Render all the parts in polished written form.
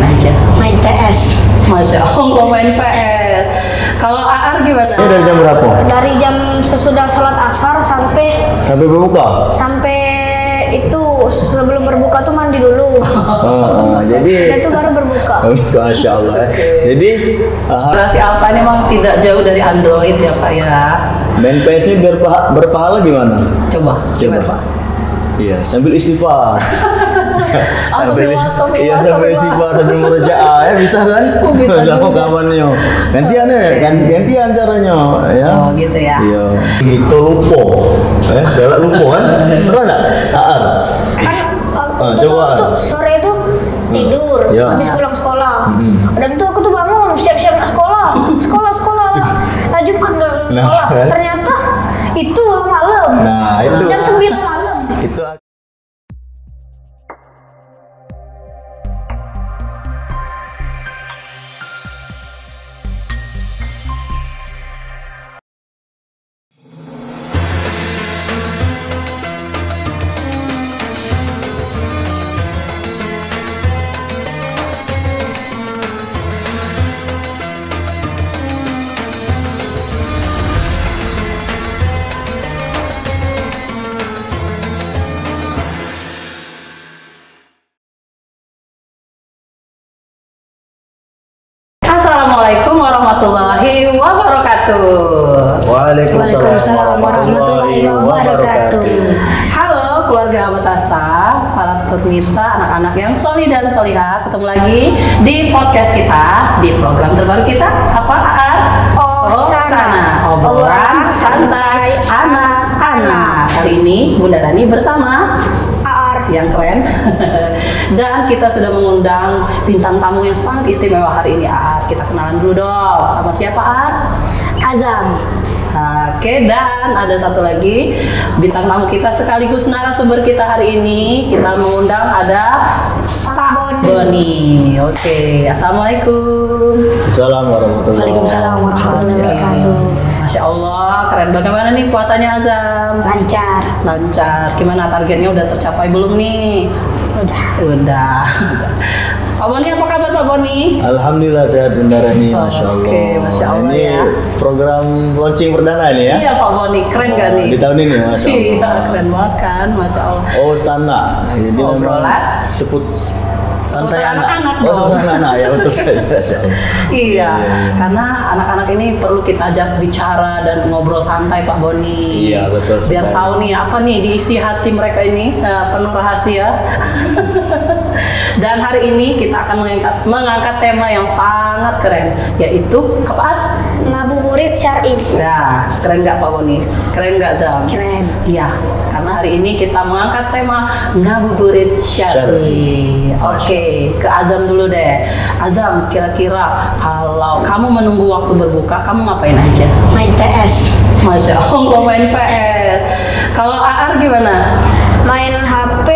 aja? Main PS. Masya Allah main PS. Kalau AR gimana? Ini dari jam berapa? Dari jam sesudah sholat asar sampai Berbuka? itu sebelum berbuka tuh mandi dulu. Jadi itu baru berbuka. Masya Allah. Jadi Generasi Alpha ini memang tidak jauh dari Android ya Pak ya. main PS ini berpahala gimana? Coba Pak. Iya, sambil istighfar. Astagfirullah. Iya, sambil istighfar, sambil murojaah ya bisa kan? Oh, bisa sama juga. kawannya. Gantian ya, gantian caranya ya. Oh gitu ya. Iya. Gitu lupo. Galak lupo kan? Pernah enggak? AR. Coba. Tuh sore itu tidur, Ya. habis pulang sekolah. Dan tuh aku tuh bangun, siap-siap nak sekolah. Sekolah. Nah, Jumat Nah, sekolah. kan? Ternyata itu malam. Nah, itu. Jam 9 malam. Itu Assalamualaikum warahmatullahi wabarakatuh. Waalaikumsalam warahmatullahi wabarakatuh. Halo keluarga Abatasa, para pemirsa, anak-anak yang solih dan solihah, ketemu lagi di podcast kita, di program terbaru kita, apa AR? Sana, obrolan santai anak-anak. Kali ini Bunda Rani bersama AR. yang keren dan kita sudah mengundang bintang tamu yang sangat istimewa hari ini. Kita kenalan dulu dong, sama siapa Azam. Oke, dan ada satu lagi bintang tamu kita sekaligus narasumber kita hari ini. Kita mengundang ada Pak Boni. Oke, assalamualaikum. Assalamualaikum Waalaikumsalam warahmatullahi wabarakatuh. Masya Allah, keren. Bagaimana nih puasanya Azam? Lancar. Gimana targetnya udah tercapai belum nih? Udah. Pak Boni, apa kabar Pak Boni? Alhamdulillah sehat Bunda Rani, Masya Allah. Oke, Masya Allah Ini ya. program launching perdana ini ya? Iya Pak Boni, keren gak nih? Di tahun ini, Masya Allah. Iya, keren banget kan, Masya Allah. Oh, sana. Jadi Obrolan. memang santai Seputar anak. anak-anak Oh, dong. seputar anak ya, betul saja. Masya Allah. Iya, karena anak-anak ini perlu kita ajak bicara dan ngobrol santai Pak Boni. Iya, betul Biar sekali. tahu nih apa nih diisi hati mereka ini, penuh rahasia. Dan hari ini kita akan mengangkat tema yang sangat keren, yaitu apaan? Ngabuburit syar'i. Nah, keren nggak Pak Boni? Keren nggak Zam? Keren. Iya, karena hari ini kita mengangkat tema ngabuburit syar'i. Oke, ke Azam dulu deh. Azam, kira-kira kalau kamu menunggu waktu berbuka, kamu ngapain aja? Main PS. Masya Allah main PS. Kalau AR gimana? Main HP,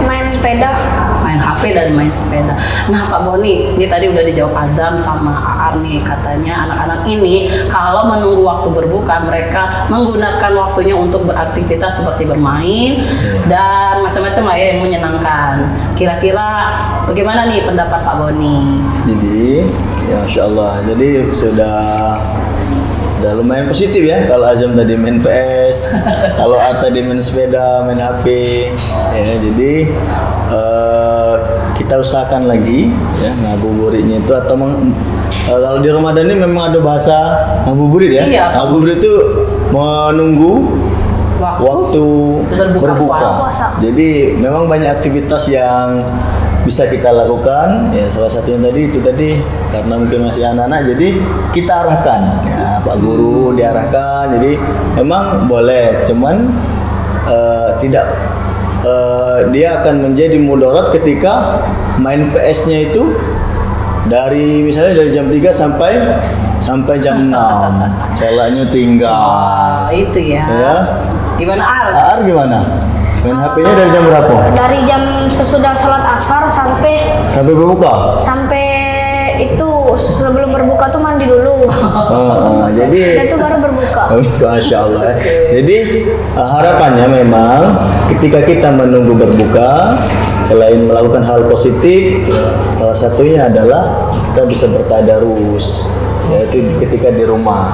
main sepeda. Main HP dan main sepeda. Nah Pak Boni, ini tadi udah dijawab Azam sama AR nih, katanya anak-anak ini kalau menunggu waktu berbuka mereka menggunakan waktunya untuk beraktivitas seperti bermain dan macam-macam lah ya yang menyenangkan. Kira-kira bagaimana nih pendapat Pak Boni? Jadi, ya Masya Allah. Jadi sudah lumayan positif ya. Kalau Azam tadi main PS, kalau Art tadi main sepeda, main HP. Ya, jadi kita usahakan lagi ya ngabuburitnya itu atau kalau di Ramadan ini memang ada bahasa ngabuburit ya. Iya. Ngabuburit itu menunggu waktu berbuka. puasa. Jadi memang banyak aktivitas yang bisa kita lakukan ya, salah satunya itu tadi karena mungkin masih anak-anak jadi kita arahkan ya, Pak Guru diarahkan, jadi memang boleh cuman tidak dia akan menjadi mudarat ketika main PS-nya itu misalnya dari jam 3 sampai jam 6 sholatnya tinggal. Itu ya. Gimana AR? AR gimana? Main HP-nya dari jam berapa? Dari jam sesudah sholat asar sampai Sampai berbuka? itu sebelum berbuka tuh mandi dulu. Jadi Itu baru berbuka. Masya Allah. Jadi harapannya memang ketika kita menunggu berbuka, selain melakukan hal positif, salah satunya adalah kita bisa bertadarus, yaitu ketika di rumah.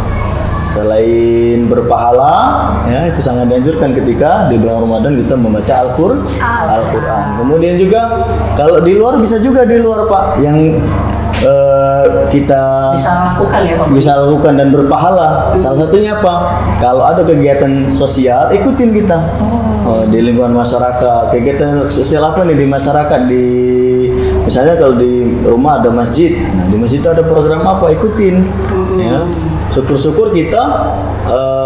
Selain berpahala, ya itu sangat dianjurkan ketika di bulan Ramadan kita membaca Al-Quran. Kemudian juga kalau di luar bisa juga di luar Pak, yang kita Bisa lakukan ya Pak. bisa lakukan dan berpahala. Salah satunya apa? Kalau ada kegiatan sosial, ikutin kita. Di lingkungan masyarakat, kegiatan sosial apa nih di masyarakat, di misalnya kalau di rumah ada masjid, nah di masjid itu ada program apa, ikutin. Ya. Syukur-syukur kita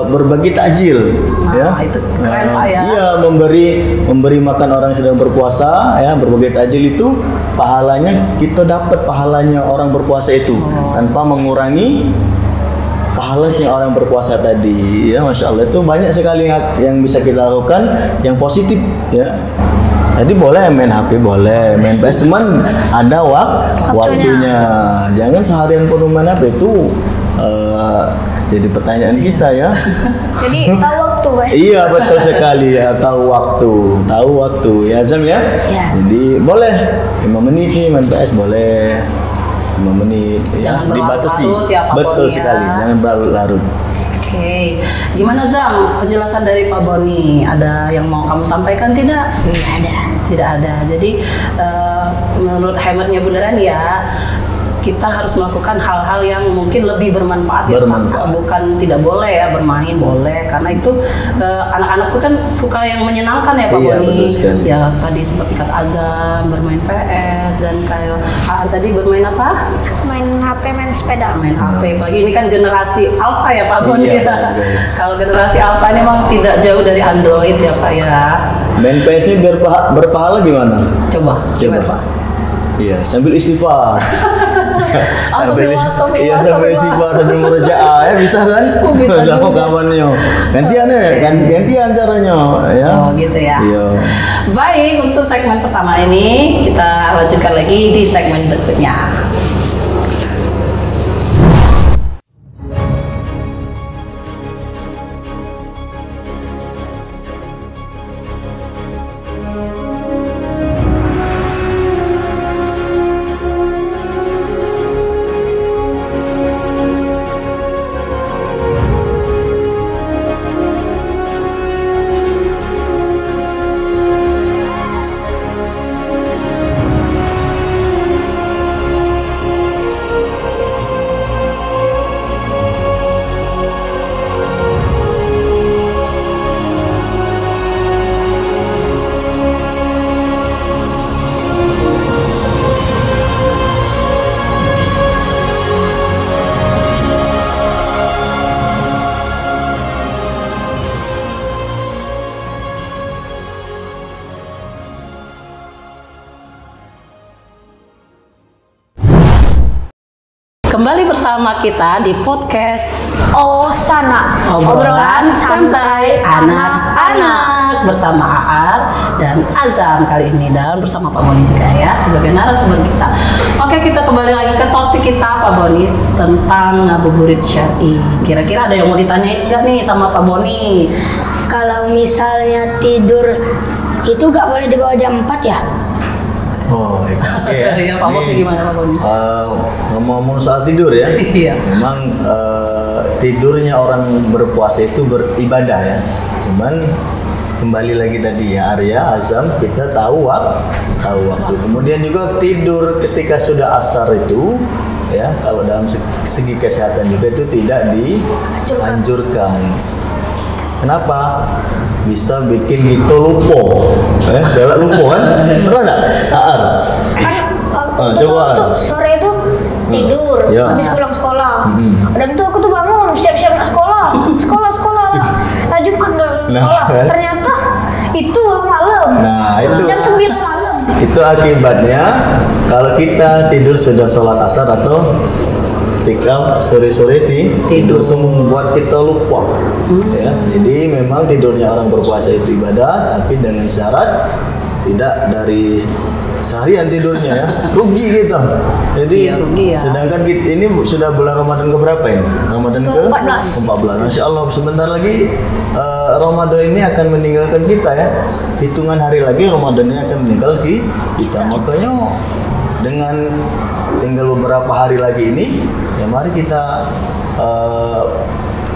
berbagi takjil, ya. Itu keren Pak ya. Iya, memberi makan orang yang sedang berpuasa, ya, berbagi takjil itu pahalanya kita dapat pahalanya orang berpuasa itu tanpa mengurangi pahala si orang berpuasa tadi, ya. Masya Allah, itu banyak sekali yang bisa kita lakukan yang positif, ya. Jadi boleh main HP, boleh main PS, cuman ada waktunya. Jangan seharian penuh main HP, itu jadi pertanyaan kita, ya. Jadi tahu waktu, Pak. Iya, betul sekali, ya, tahu waktu ya Zam, ya. Ya. Jadi boleh 5 menit sih main PS, boleh 5 menit, ya, Jangan dibatasi. berlarut-larut ya, Pak Betul Boni, ya. sekali, jangan berlarut. Oke, gimana Zam? Penjelasan dari Pak Boni, ada yang mau kamu sampaikan tidak? Tidak ada. Jadi menurut hematnya beneran ya, kita harus melakukan hal-hal yang mungkin lebih bermanfaat, ya, Pak. Bukan tidak boleh ya bermain, boleh, karena itu anak-anak tuh kan suka yang menyenangkan ya Pak Boni. Ya tadi seperti kata Azam bermain PS, dan kayak tadi bermain apa? Main HP, main sepeda. Main HP. Pagi ini kan generasi Alpha ya Pak Boni. Iya, Ya. Kalau generasi Alpha ini memang tidak jauh dari Android ya Pak ya. Main PS ini berpahala gimana? Coba Pak. Iya, sambil istighfar. Sambil istighfar, sambil murojaah, ya bisa kan? Bisa sama kawannya. Gantian caranya, ya. Oh gitu ya. Iya. Baik, untuk segmen pertama ini kita lanjutkan lagi di segmen berikutnya. Kembali bersama kita di podcast Osana, Obrolan Santai Anak-anak bersama Aar dan Azam kali ini, dan bersama Pak Boni juga ya sebagai narasumber kita. Oke, kita kembali lagi ke topik kita Pak Boni tentang ngabuburit syar'i. Kira-kira ada yang mau ditanyain nggak nih sama Pak Boni? Kalau misalnya tidur itu nggak boleh di bawah jam 4 ya? Oh, iya. Ya, Pak Boni gimana Pak Boni? Ngomong soal tidur ya. Iya. Memang tidurnya orang berpuasa itu beribadah ya. Cuman kembali lagi tadi ya Arya, Azam, kita tahu waktu. Kemudian juga tidur ketika sudah asar itu ya, kalau dalam segi kesehatan juga itu tidak dianjurkan. Kenapa? Bisa bikin kita lupa, galak lupa kan? Pernah nggak? Taar. Coba. Tuh, sore itu tidur, Ya. habis pulang sekolah. Dan tuh aku tuh bangun, siap-siap nak sekolah. Nah, Jumat sekolah. Kan? Ternyata itu malam. Nah, itu. Jam 9 malam. Itu akibatnya kalau kita tidur sudah sholat asar atau ketika sore-sore tidur itu membuat kita lupa. Ya, jadi memang tidurnya orang berpuasa itu ibadah, tapi dengan syarat tidak dari seharian tidurnya ya, rugi kita. Jadi Iya, rugi ya. sedangkan kita ini sudah bulan Ramadan keberapa ini? Ramadan Ke-14. ke-14. Masya Allah, sebentar lagi Ramadan ini akan meninggalkan kita ya. Hitungan hari lagi Ramadan ini akan meninggal kita. Makanya dengan tinggal beberapa hari lagi ini, ya mari kita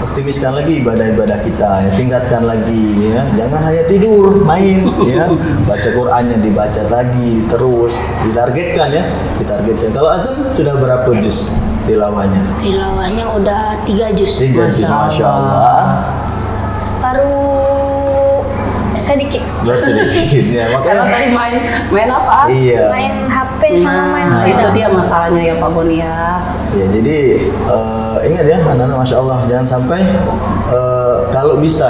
optimiskan lagi ibadah-ibadah kita, ya, tingkatkan lagi ya. Jangan hanya tidur, main ya. Baca Qur'annya dibaca lagi terus, ditargetkan ya. Ditargetkan. Kalau Azam sudah berapa juz tilawahnya? Tilawahnya udah 3 juz. 3 juz, Masya Allah. Baru sedikit. Belum sedikit ya. Kalau Makanya tadi main apa? iya. Main HP sama main Nah, itu sepeda. dia masalahnya ya Pak Boni ya. Ya, jadi ingat ya anak-anak, Masya Allah, jangan sampai kalau bisa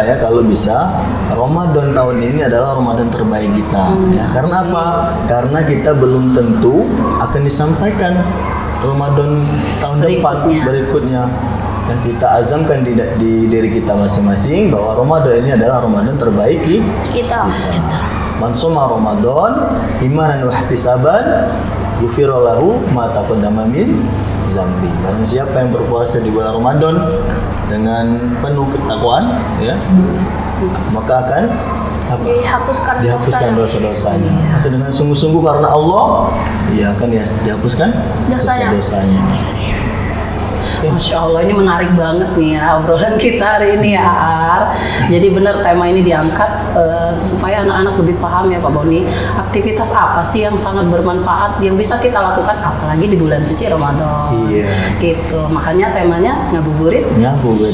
Ramadan tahun ini adalah Ramadan terbaik kita ya. Karena apa? Karena kita belum tentu akan disampaikan Ramadan tahun depan berikutnya. Ya, kita azamkan di diri kita masing-masing bahwa Ramadan ini adalah Ramadan terbaik Kita. Man shoma Ramadan imanan wa ihtisaban ghufira lahu ma taqaddama min zambi. Barang siapa yang berpuasa di bulan Ramadan dengan penuh ketakwaan ya, maka akan dihapuskan dosa-dosanya. Atau dengan sungguh-sungguh karena Allah, ya akan dihapuskan dosa-dosanya. Masya Allah, ini menarik banget nih ya obrolan kita hari ini ya Ar. Jadi benar tema ini diangkat supaya anak-anak lebih paham ya Pak Boni, aktivitas apa sih yang sangat bermanfaat yang bisa kita lakukan apalagi di bulan suci Ramadan. Iya. Gitu. Makanya temanya ngabuburit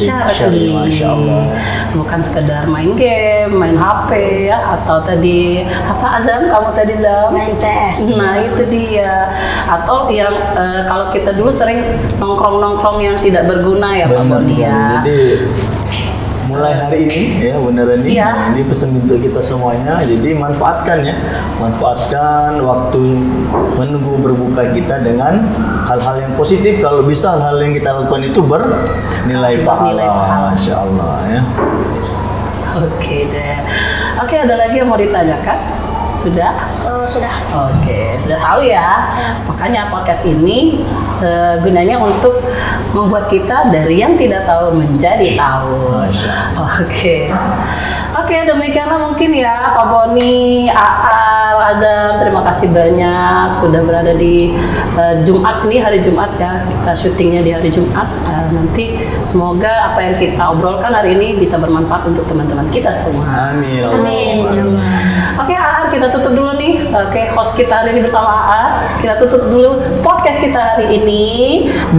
Syar'i, Masya Allah. Bukan sekedar main game, main HP ya, atau tadi apa Azam, kamu tadi Zam? Main PS. Nah itu dia. Atau yang kalau kita dulu sering nongkrong-nongkrong yang tidak berguna ya Pak Benar Boni sekali. ya. Jadi mulai hari ini ya beneran nih, Iya. ini pesan untuk kita semuanya. Jadi manfaatkan waktu menunggu berbuka kita dengan hal-hal yang positif. Kalau bisa hal-hal yang kita lakukan itu bernilai Bernilai pahala. pahala, Masya Allah ya. Oke deh. Oke, ada lagi yang mau ditanyakan? Sudah? Sudah. Oke, sudah tahu ya. Makanya podcast ini gunanya untuk membuat kita dari yang tidak tahu menjadi tahu. Masya Oke, demikianlah mungkin ya Pak Boni, Aar, Azam, terima kasih banyak sudah berada di Jumat nih, hari Jumat ya. Kita syutingnya di hari Jumat. Nanti semoga apa yang kita obrolkan hari ini bisa bermanfaat untuk teman-teman kita semua. Amin. Amin. Oke, Aar, kita tutup dulu nih. Oke, host kita hari ini bersama Aar. Kita tutup dulu podcast kita hari ini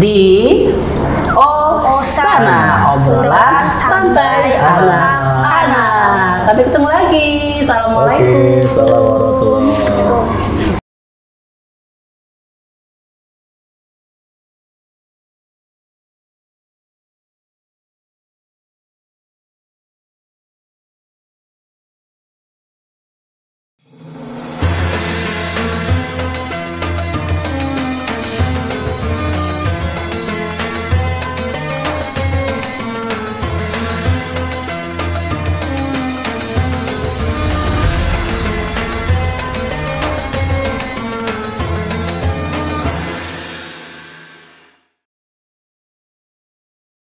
di Osana, obrolan santai anak-anak. Sampai ketemu lagi. Assalamualaikum. Oke, salam warahmatullahi wabarakatuh.